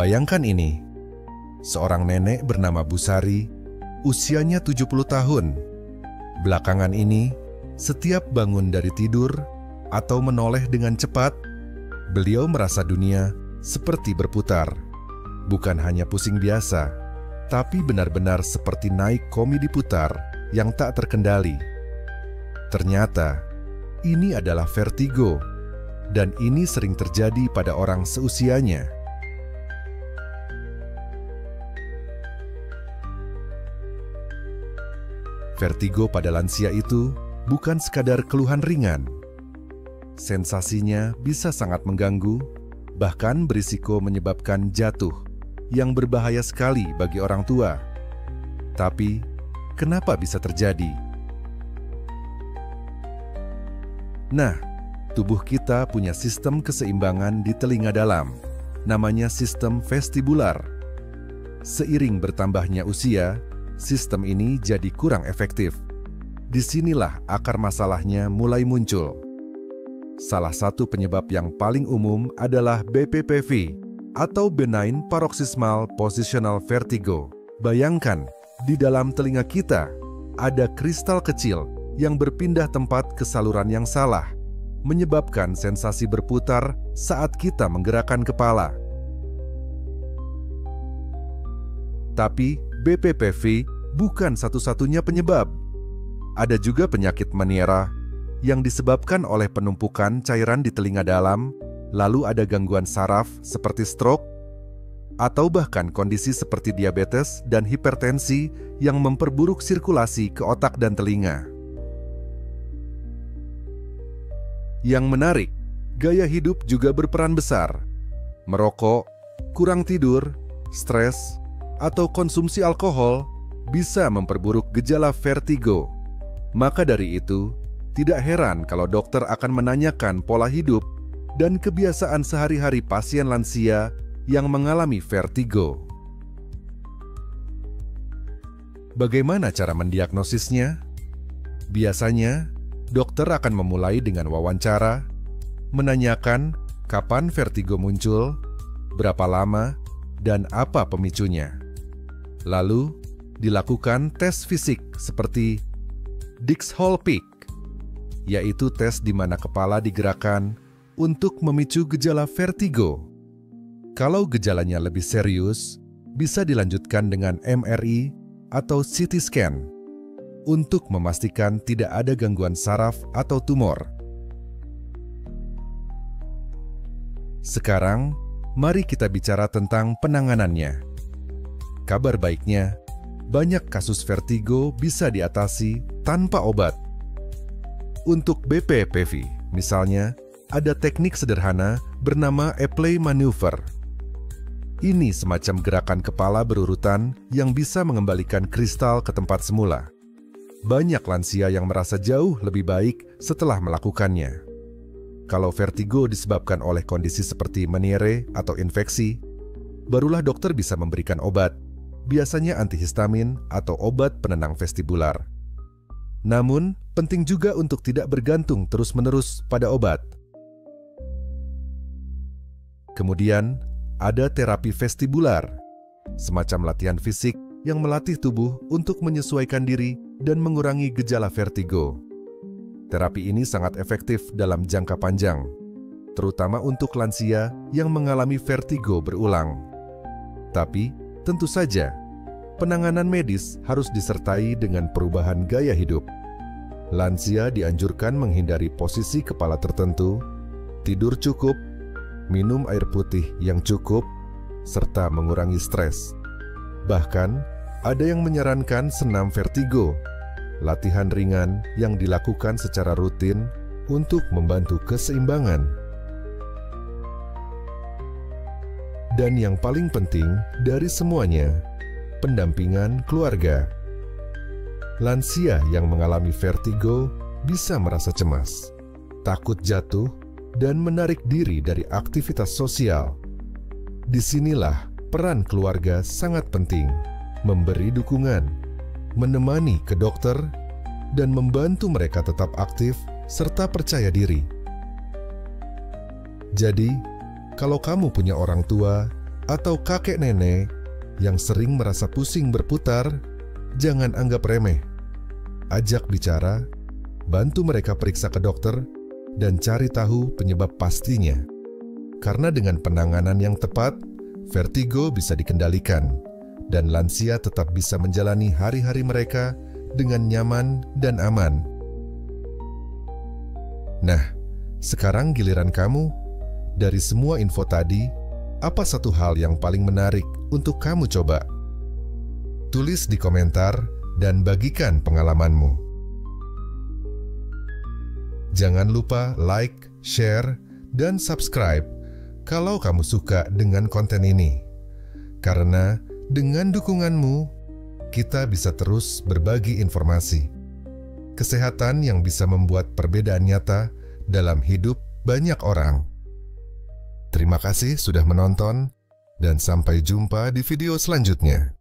Bayangkan ini, seorang nenek bernama Bu Sari, usianya 70 tahun. Belakangan ini, setiap bangun dari tidur atau menoleh dengan cepat, beliau merasa dunia seperti berputar. Bukan hanya pusing biasa, tapi benar-benar seperti naik komedi putar yang tak terkendali. Ternyata, ini adalah vertigo, dan ini sering terjadi pada orang seusianya. Vertigo pada lansia itu bukan sekadar keluhan ringan. Sensasinya bisa sangat mengganggu, bahkan berisiko menyebabkan jatuh, yang berbahaya sekali bagi orang tua. Tapi, kenapa bisa terjadi? Nah, tubuh kita punya sistem keseimbangan di telinga dalam, namanya sistem vestibular. Seiring bertambahnya usia, sistem ini jadi kurang efektif. Disinilah akar masalahnya mulai muncul. Salah satu penyebab yang paling umum adalah BPPV atau Benign Paroxysmal Positional Vertigo. Bayangkan, di dalam telinga kita ada kristal kecil yang berpindah tempat ke saluran yang salah, menyebabkan sensasi berputar saat kita menggerakkan kepala. Tapi BPPV bukan satu-satunya penyebab. Ada juga penyakit Meniere yang disebabkan oleh penumpukan cairan di telinga dalam, lalu ada gangguan saraf seperti stroke, atau bahkan kondisi seperti diabetes dan hipertensi yang memperburuk sirkulasi ke otak dan telinga. Yang menarik, gaya hidup juga berperan besar. Merokok, kurang tidur, stres, atau konsumsi alkohol bisa memperburuk gejala vertigo. Maka dari itu, tidak heran kalau dokter akan menanyakan pola hidup dan kebiasaan sehari-hari pasien lansia yang mengalami vertigo. Bagaimana cara mendiagnosisnya? Biasanya, dokter akan memulai dengan wawancara, menanyakan kapan vertigo muncul, berapa lama, dan apa pemicunya. Lalu, dilakukan tes fisik seperti Dix-Hall-Pig, yaitu tes di mana kepala digerakkan untuk memicu gejala vertigo. Kalau gejalanya lebih serius, bisa dilanjutkan dengan MRI atau CT scan untuk memastikan tidak ada gangguan saraf atau tumor. Sekarang, mari kita bicara tentang penanganannya. Kabar baiknya, banyak kasus vertigo bisa diatasi tanpa obat. Untuk BPPV, misalnya, ada teknik sederhana bernama Epley Maneuver. Ini semacam gerakan kepala berurutan yang bisa mengembalikan kristal ke tempat semula. Banyak lansia yang merasa jauh lebih baik setelah melakukannya. Kalau vertigo disebabkan oleh kondisi seperti Meniere atau infeksi, barulah dokter bisa memberikan obat, biasanya antihistamin atau obat penenang vestibular. Namun, penting juga untuk tidak bergantung terus-menerus pada obat. Kemudian, ada terapi vestibular, semacam latihan fisik yang melatih tubuh untuk menyesuaikan diri dan mengurangi gejala vertigo. Terapi ini sangat efektif dalam jangka panjang, terutama untuk lansia yang mengalami vertigo berulang. Tapi, tentu saja, penanganan medis harus disertai dengan perubahan gaya hidup. Lansia dianjurkan menghindari posisi kepala tertentu, tidur cukup, minum air putih yang cukup, serta mengurangi stres. Bahkan, ada yang menyarankan senam vertigo, latihan ringan yang dilakukan secara rutin untuk membantu keseimbangan. Dan yang paling penting dari semuanya, pendampingan keluarga. Lansia yang mengalami vertigo bisa merasa cemas, takut jatuh, dan menarik diri dari aktivitas sosial. Disinilah peran keluarga sangat penting, memberi dukungan, menemani ke dokter, dan membantu mereka tetap aktif serta percaya diri. Jadi, kalau kamu punya orang tua atau kakek nenek yang sering merasa pusing berputar, jangan anggap remeh. Ajak bicara, bantu mereka periksa ke dokter, dan cari tahu penyebab pastinya. Karena dengan penanganan yang tepat, vertigo bisa dikendalikan, dan lansia tetap bisa menjalani hari-hari mereka dengan nyaman dan aman. Nah, sekarang giliran kamu. Dari semua info tadi, apa satu hal yang paling menarik untuk kamu coba? Tulis di komentar dan bagikan pengalamanmu. Jangan lupa like, share, dan subscribe kalau kamu suka dengan konten ini. Karena dengan dukunganmu, kita bisa terus berbagi informasi kesehatan yang bisa membuat perbedaan nyata dalam hidup banyak orang. Terima kasih sudah menonton, dan sampai jumpa di video selanjutnya.